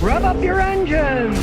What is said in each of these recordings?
Rev up your engines!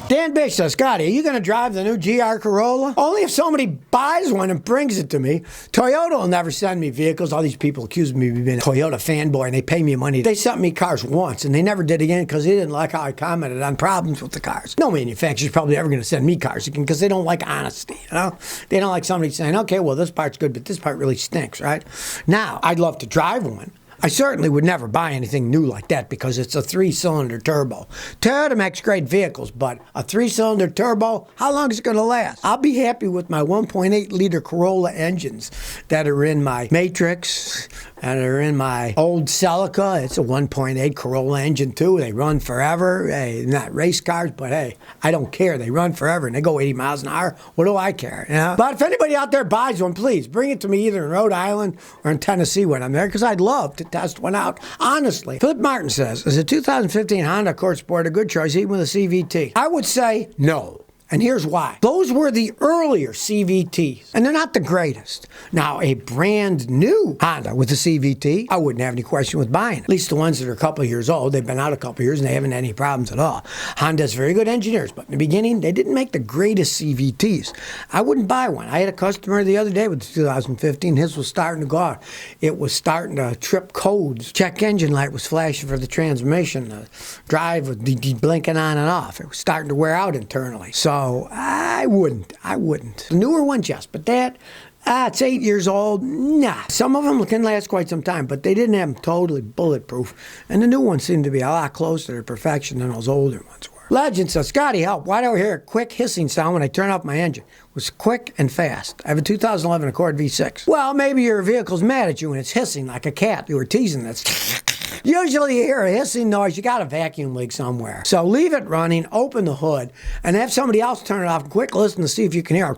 Dan Bish says, Scotty, are you going to drive the new GR Corolla? Only if somebody buys one and brings it to me. Toyota will never send me vehicles. All these people accuse me of being a Toyota fanboy, and they pay me money. They sent me cars once, and they never did again because they didn't like how I commented on problems with the cars. No manufacturer's probably ever going to send me cars again because they don't like honesty, you know? They don't like somebody saying, okay, well, this part's good, but this part really stinks, right? Now, I'd love to drive one. I certainly would never buy anything new like that because it's a 3-cylinder turbo. Toyota makes great vehicles, but a 3-cylinder turbo, how long is it going to last? I'll be happy with my 1.8-liter Corolla engines that are in my Matrix and are in my old Celica. It's a 1.8 Corolla engine too. They run forever. Hey, not race cars, but hey, I don't care. They run forever and they go 80 miles an hour. What do I care? You know? But if anybody out there buys one, please bring it to me either in Rhode Island or in Tennessee when I'm there because I'd love to test one out. Honestly, Philip Martin says, is a 2015 Honda Accord Sport a good choice even with a CVT? I would say no. And here's why. Those were the earlier CVTs, and they're not the greatest. Now, a brand new Honda with a CVT, I wouldn't have any question with buying it. At least the ones that are a couple of years old, they've been out a couple of years and they haven't had any problems at all. Honda's very good engineers, but in the beginning, they didn't make the greatest CVTs. I wouldn't buy one. I had a customer the other day with the 2015. His was starting to go out. It was starting to trip codes. Check engine light was flashing for the transmission. The drive would be blinking on and off. It was starting to wear out internally. So I wouldn't. The newer ones, yes, but it's 8 years old. Nah. Some of them can last quite some time, but they didn't have them totally bulletproof. And the new ones seem to be a lot closer to perfection than those older ones were. Legend says, Scotty, help. Why do I hear a quick hissing sound when I turn off my engine? It was quick and fast. I have a 2011 Accord V6. Well, maybe your vehicle's mad at you and it's hissing like a cat. You were teasing this. Usually you hear a hissing noise, you got a vacuum leak somewhere. So leave it running, open the hood, and have somebody else turn it off and quick listen to see if you can hear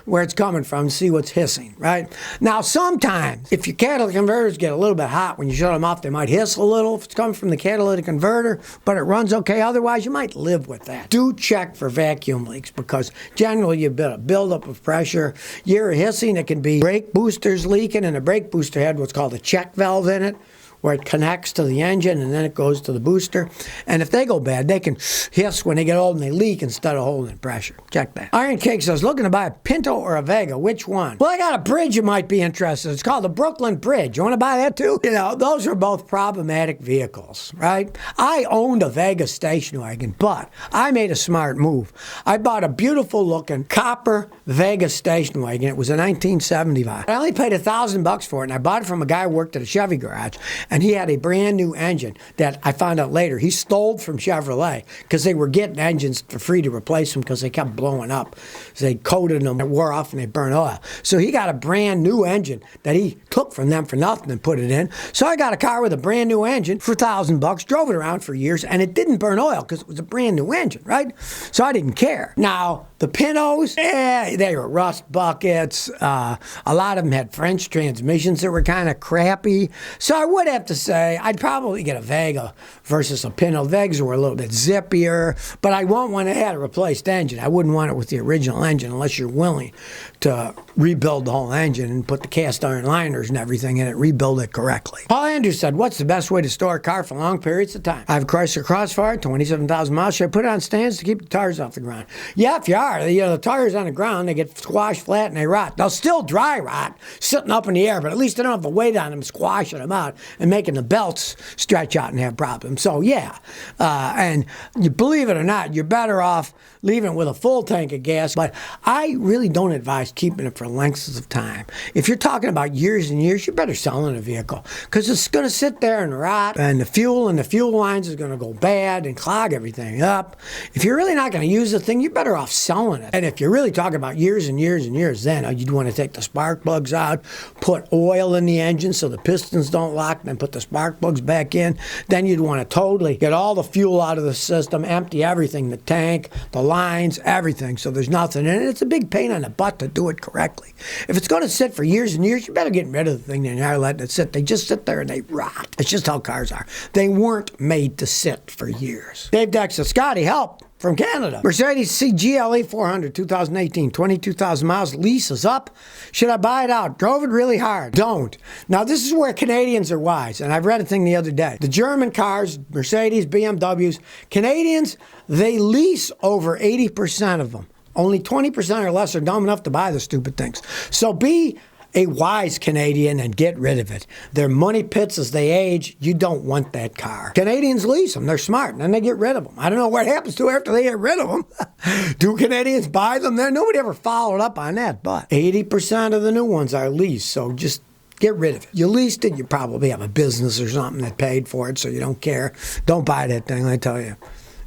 where it's coming from, see what's hissing, right? Now, sometimes, if your catalytic converters get a little bit hot when you shut them off, they might hiss a little if it's coming from the catalytic converter, but it runs okay. Otherwise, you might live with that. Do check for vacuum leaks because generally you've got a buildup of pressure. You're hissing, it can be brake boosters leaking, and a brake booster had what's called a check valve in it, where it connects to the engine and then it goes to the booster. And if they go bad, they can hiss when they get old and they leak instead of holding pressure. Check that. Iron Cake says, looking to buy a Pinto or a Vega, which one? Well, I got a bridge you might be interested in. It's called the Brooklyn Bridge. You want to buy that too? You know, those are both problematic vehicles, right? I owned a Vega station wagon, but I made a smart move. I bought a beautiful looking copper Vega station wagon. It was a 1975. I only paid $1,000 for it, and I bought it from a guy who worked at a Chevy garage. And he had a brand new engine that I found out later he stole from Chevrolet because they were getting engines for free to replace them because they kept blowing up. So they coated them, it wore off, and they burned oil. So he got a brand new engine that he took from them for nothing and put it in. So I got a car with a brand new engine for $1,000, drove it around for years, and it didn't burn oil because it was a brand new engine, right? So I didn't care. Now, the Pintos, they were rust buckets. A lot of them had French transmissions that were kind of crappy. So I would have to say I'd probably get a Vega versus a Pinto. Vegas were a little bit zippier, but I want one that had a replaced engine. I wouldn't want it with the original engine unless you're willing to rebuild the whole engine and put the cast iron liners and everything in it, rebuild it correctly. Paul Andrews said, what's the best way to store a car for long periods of time? I have a Chrysler Crossfire, 27,000 miles. Should I put it on stands to keep the tires off the ground? Yeah, if you are. You know, the tires on the ground, they get squashed flat and they rot. They'll still dry rot sitting up in the air, but at least they don't have the weight on them squashing them out and making the belts stretch out and have problems. So yeah, and you believe it or not, you're better off leaving it with a full tank of gas, but I really don't advise keeping it for lengths of time. If you're talking about years and years, you're better selling a vehicle because it's going to sit there and rot, and the fuel lines is going to go bad and clog everything up. If you're really not going to use the thing, you're better off selling it. And if you're really talking about years and years and years, then you'd want to take the spark plugs out, put oil in the engine so the pistons don't lock, then put the spark plugs back in. Then you'd want to totally get all the fuel out of the system, empty everything, the tank, the lines, everything, so there's nothing in it. It's a big pain in the butt to do it correctly. If it's going to sit for years and years, you better get rid of the thing than you're letting it sit. They just sit there and they rot. It's just how cars are. They weren't made to sit for years. Dave Dex says, Scotty, help. from Canada. Mercedes GLE 400, 2018, 22,000 miles, lease is up. Should I buy it out? Drove it really hard. Don't. Now, this is where Canadians are wise, and I've read a thing the other day. The German cars, Mercedes, BMWs, Canadians, they lease over 80% of them. Only 20% or less are dumb enough to buy the stupid things. So be a wise Canadian and get rid of it. They're money pits as they age. You don't want that car. Canadians lease them. They're smart, and then they get rid of them. I don't know what happens to after they get rid of them. Do Canadians buy them there? Nobody ever followed up on that, but 80% of the new ones are leased, so just get rid of it. You leased it, you probably have a business or something that paid for it, so you don't care. Don't buy that thing, I tell you.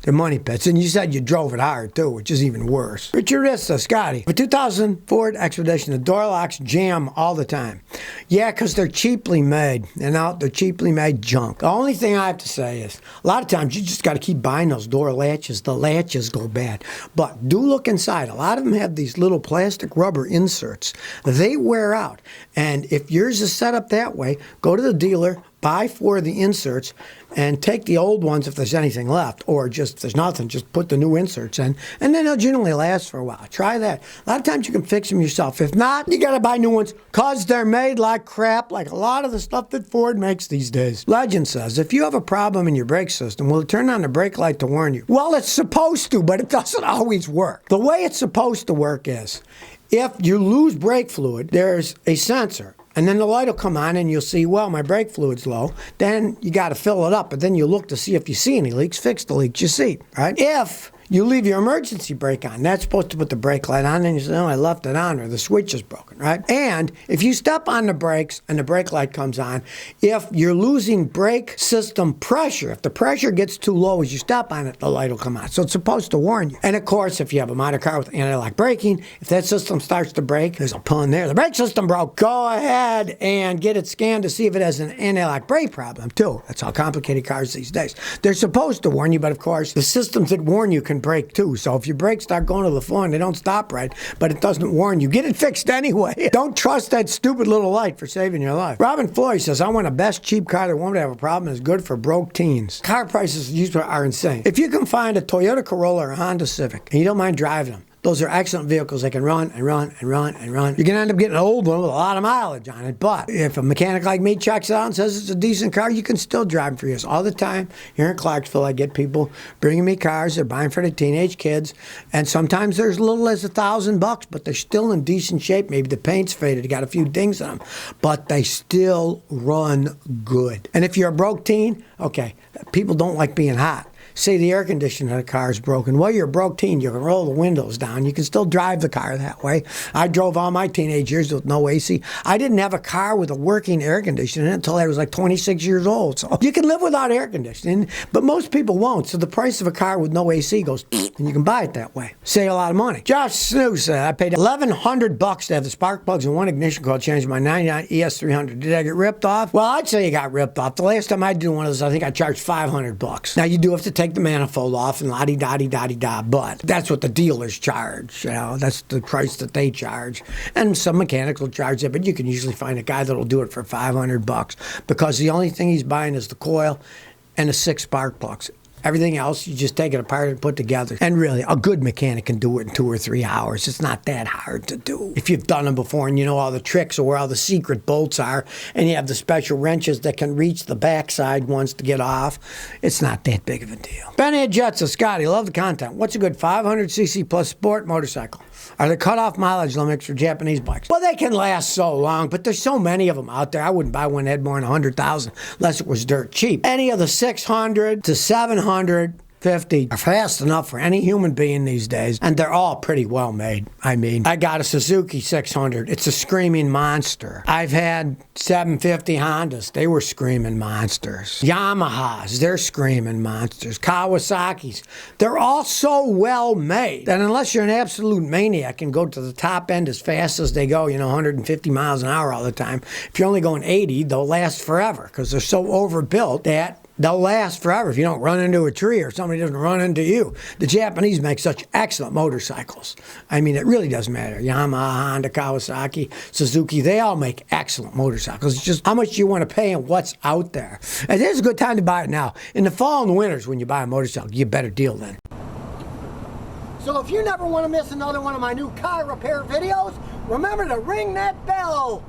They're money pits. And you said you drove it hard, too, which is even worse. Richard Scotty. A 2000 Ford Expedition, the door locks jam all the time. Yeah, because they're cheaply made. And now they're cheaply made junk. The only thing I have to say is, a lot of times you just got to keep buying those door latches. The latches go bad. But do look inside. A lot of them have these little plastic rubber inserts. They wear out. And if yours is set up that way, go to the dealer, buy 4 of the inserts, and take the old ones if there's anything left, or just if there's nothing, just put the new inserts in, and then they'll generally last for a while. Try that. A lot of times you can fix them yourself. If not, you got to buy new ones because they're made like crap, like a lot of the stuff that Ford makes these days. Legend says, if you have a problem in your brake system, will it turn on the brake light to warn you? Well, it's supposed to, but it doesn't always work. The way it's supposed to work is, if you lose brake fluid, there's a sensor. And then the light will come on and you'll see, well, my brake fluid's low. Then you got to fill it up. But then you look to see if you see any leaks, fix the leaks you see, right? If you leave your emergency brake on, that's supposed to put the brake light on, and you say, oh, I left it on, or the switch is broken, right? And if you step on the brakes and the brake light comes on, if you're losing brake system pressure, if the pressure gets too low as you step on it, the light will come on. So it's supposed to warn you. And of course, if you have a modern car with anti-lock braking, if that system starts to break, there's a pun there, the brake system broke, go ahead and get it scanned to see if it has an anti-lock brake problem too. That's how complicated cars these days. They're supposed to warn you, but of course, the systems that warn you can break too. So if your brakes start going to the floor and they don't stop right, but it doesn't warn you, get it fixed anyway. Don't trust that stupid little light for saving your life. Robin Floyd says, I want a best cheap car that won't have a problem and is good for broke teens. Car prices usually are insane. If you can find a Toyota Corolla or a Honda Civic and you don't mind driving them, those are excellent vehicles. They can run and run and run and run. You're going to end up getting an old one with a lot of mileage on it. But if a mechanic like me checks it out and says it's a decent car, you can still drive them for years. All the time here in Clarksville, I get people bringing me cars. They're buying for the teenage kids. And sometimes there's as little as $1,000, but they're still in decent shape. Maybe the paint's faded. They got a few dings on them. But they still run good. And if you're a broke teen, okay, people don't like being hot. Say the air conditioner in the car is broken. Well, you're a broke teen. You can roll the windows down. You can still drive the car that way. I drove all my teenage years with no AC. I didn't have a car with a working air conditioner in it until I was like 26 years old. So you can live without air conditioning, but most people won't. So the price of a car with no AC goes, and you can buy it that way. Save a lot of money. Josh Snooze said, I paid $1,100 to have the spark plugs and one ignition coil changed my 99 ES300. Did I get ripped off? Well, I'd say you got ripped off. The last time I did one of those, I think I charged $500. Now, you do have to take the manifold off and la-di-da-di-da-di-da, but that's what the dealers charge, you know, that's the price that they charge. And some mechanics will charge it, but you can usually find a guy that'll do it for $500 because the only thing he's buying is the coil and the 6 spark plugs. Everything else, you just take it apart and put together. And really, a good mechanic can do it in 2 or 3 hours. It's not that hard to do. If you've done them before and you know all the tricks or where all the secret bolts are, and you have the special wrenches that can reach the backside ones to get off, it's not that big of a deal. Benny Jets of Scotty, love the content. What's a good 500cc plus sport motorcycle? Are there cut-off mileage limits for Japanese bikes? Well, they can last so long, but there's so many of them out there. I wouldn't buy one that had more than 100,000 unless it was dirt cheap. Any of the 600 to 750 are fast enough for any human being these days, and they're all pretty well made. I mean, I got a Suzuki 600. It's a screaming monster. I've had 750 Hondas. They were screaming monsters. Yamahas, they're screaming monsters. Kawasaki's, they're all so well made that unless you're an absolute maniac and go to the top end as fast as they go, you know, 150 miles an hour all the time, if you're only going 80, they'll last forever because they're so overbuilt that they'll last forever if you don't run into a tree or somebody doesn't run into you. The Japanese make such excellent motorcycles. I mean, it really doesn't matter. Yamaha, Honda, Kawasaki, Suzuki, they all make excellent motorcycles. It's just how much you want to pay and what's out there. And there's a good time to buy it now. In the fall and the winters when you buy a motorcycle, you get a better deal then. So if you never want to miss another one of my new car repair videos, remember to ring that bell.